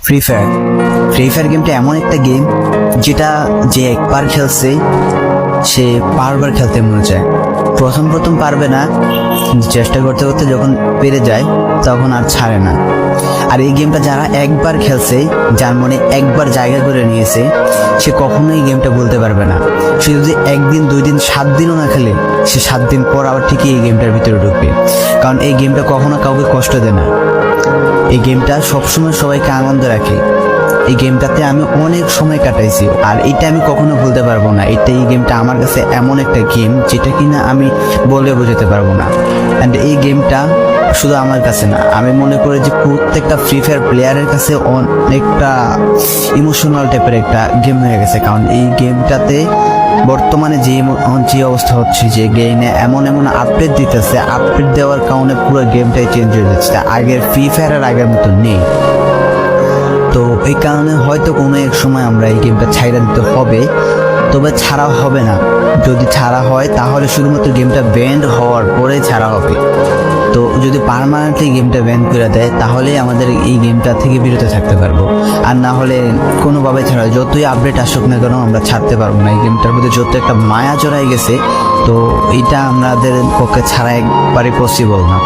Free fire গেমটা এমন একটা গেম যেটা যে একবার খেলছে সে বারবার খেলতে মনে চায়। প্রথম পারবে না, চেষ্টা করতে করতে যখন পেরে যায় তখন আর ছাড়ে না। আর এই গেমটা যারা একবার খেলছে, যার মনে একবার জায়গা করে নিয়েছে, সে কখনোই গেমটা বলতে পারবে না। সে যদি একদিন 2 দিন 7 দিনও না খেলে, সে 7 দিন পর আবার ঠিকই এই গেমটার ভিতরে ঢুকবে। কারণ এই গেমটা কখনো কাউকে কষ্ট দেয় না। এই গেমটা সবসময় সবাইকে আনন্দ রাখে। এই গেমটাতে আমি অনেক সময় কাটাইছি, আর এটা আমি কখনো ভুলতে পারবো না। এই গেমটা আমার কাছে এমন একটা গেম যেটা কিনা আমি বলে বোঝাতে পারবো না। অ্যান্ড এই গেমটা শুধু আমার কাছে না, আমি মনে করি যে প্রত্যেকটা ফ্রি ফায়ার প্লেয়ারের কাছে অনেকটা ইমোশনাল টাইপের একটা গেম হয়ে গেছে। কারণ এই গেমটাতে বর্তমানে যে অবস্থা হচ্ছে, যে গেমে এমন আপডেট দিতেছে, আপডেট দেওয়ার কারণে পুরো গেমটাই চেঞ্জ হয়ে যাচ্ছে। আগের ফ্রি ফায়ারের আগের মতো নেই। তো এই কারণে হয়তো কোনো এক সময় আমরা এই গেমটা ছাইড়া দিতে হবে, তবে ছাড়া হবে না। যদি ছাড়া হয় তাহলে শুধুমাত্র গেমটা ব্যান্ড হওয়ার পরে ছাড়া হবে। তো যদি পার্মানেন্টলি গেমটা ব্যান করে দেয় তাহলে আমাদের এই গেমটা থেকে বিরত থাকতে পারবো। আর না হলে কোনোভাবে ছাড়া, যতই আপডেট আসুক না কেন আমরা ছাড়তে পারবো না। এই গেমটার মধ্যে যত একটা মায়া জড়াই গেছে, তো এটা আমাদের পক্ষে ছাড়া একবারে পসিবল না।